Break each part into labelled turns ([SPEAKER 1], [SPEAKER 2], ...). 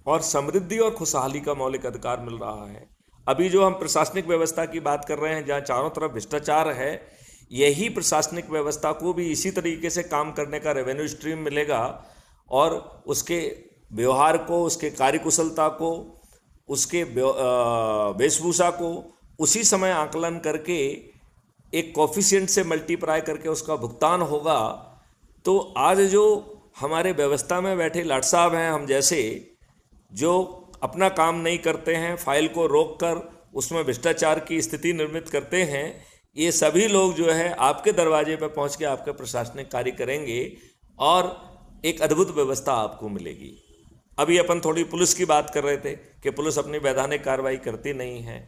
[SPEAKER 1] और समृद्धि और खुशहाली का मौलिक अधिकार मिल रहा है। अभी जो हम प्रशासनिक व्यवस्था की बात कर रहे हैं, जहाँ चारों तरफ भ्रष्टाचार है, यही प्रशासनिक व्यवस्था को भी इसी तरीके से काम करने का रेवेन्यू स्ट्रीम मिलेगा और उसके व्यवहार को, उसके कार्यकुशलता को, उसके वेशभूषा को उसी समय आकलन करके एक कॉफिशिएंट से मल्टीप्लाई करके उसका भुगतान होगा। तो आज जो हमारे व्यवस्था में बैठे लाट साहब हैं, हम जैसे, जो अपना काम नहीं करते हैं, फाइल को रोक कर उसमें भ्रष्टाचार की स्थिति निर्मित करते हैं, ये सभी लोग जो है आपके दरवाजे पर पहुंच के आपके प्रशासनिक कार्य करेंगे और एक अद्भुत व्यवस्था आपको मिलेगी। अभी अपन थोड़ी पुलिस की बात कर रहे थे कि पुलिस अपनी वैधानिक कार्रवाई करती नहीं है।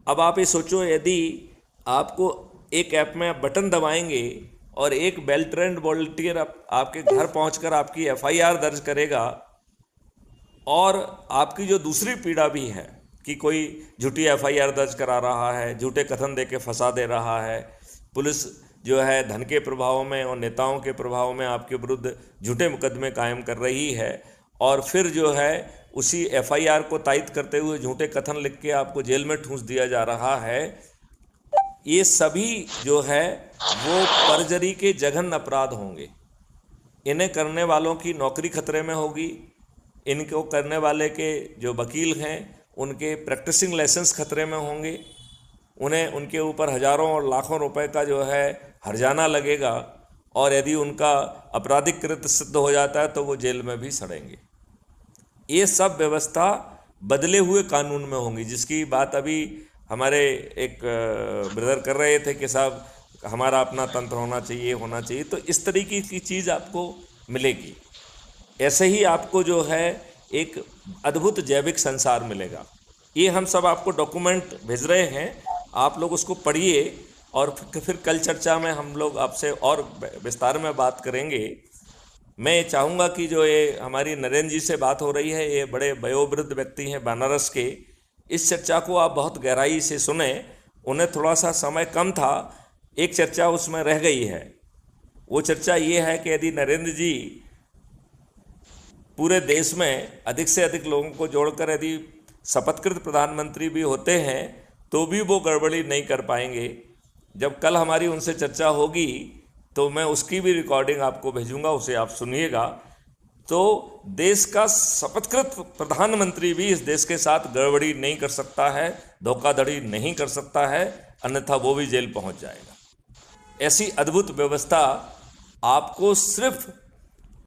[SPEAKER 1] अब आप ये सोचो, यदि आपको एक ऐप में बटन दबाएंगे और एक वेल ट्रेंड वॉलंटियर आपके घर पहुंचकर आपकी एफआईआर दर्ज करेगा, और आपकी जो दूसरी पीड़ा भी है कि कोई झूठी एफआईआर दर्ज करा रहा है, झूठे कथन दे के फंसा दे रहा है, पुलिस जो है धन के प्रभाव में और नेताओं के प्रभाव में आपके विरुद्ध झूठे मुकदमे कायम कर रही है, और फिर जो है उसी एफआईआर को तायद करते हुए झूठे कथन लिख के आपको जेल में ठूंस दिया जा रहा है। ये सभी जो है वो परजरी के जघन अपराध होंगे। इन्हें करने वालों की नौकरी खतरे में होगी, इनको करने वाले के जो वकील हैं उनके प्रैक्टिसिंग लाइसेंस खतरे में होंगे, उन्हें उनके ऊपर हजारों और लाखों रुपए का जो है हर्जाना लगेगा, और यदि उनका आपराधिक कृत्य सिद्ध हो जाता है तो वो जेल में भी सड़ेंगे। ये सब व्यवस्था बदले हुए कानून में होंगी, जिसकी बात अभी हमारे एक ब्रदर कर रहे थे कि साहब हमारा अपना तंत्र होना चाहिए। तो इस तरीके की चीज़ आपको मिलेगी। ऐसे ही आपको जो है एक अद्भुत जैविक संसार मिलेगा। ये हम सब आपको डॉक्यूमेंट भेज रहे हैं, आप लोग उसको पढ़िए और फिर कल चर्चा में हम लोग आपसे और विस्तार में बात करेंगे। मैं चाहूँगा कि जो ये हमारी नरेंद्र जी से बात हो रही है, ये बड़े वयोवृद्ध व्यक्ति हैं बनारस के, इस चर्चा को आप बहुत गहराई से सुने। उन्हें थोड़ा सा समय कम था, एक चर्चा उसमें रह गई है। वो चर्चा ये है कि यदि नरेंद्र जी पूरे देश में अधिक से अधिक लोगों को जोड़कर यदि शपथकृत प्रधानमंत्री भी होते हैं तो भी वो गड़बड़ी नहीं कर पाएंगे। जब कल हमारी उनसे चर्चा होगी तो मैं उसकी भी रिकॉर्डिंग आपको भेजूंगा, उसे आप सुनिएगा। तो देश का शपथकृत प्रधानमंत्री भी इस देश के साथ गड़बड़ी नहीं कर सकता है, धोखाधड़ी नहीं कर सकता है, अन्यथा वो भी जेल पहुंच जाएगा। ऐसी अद्भुत व्यवस्था आपको सिर्फ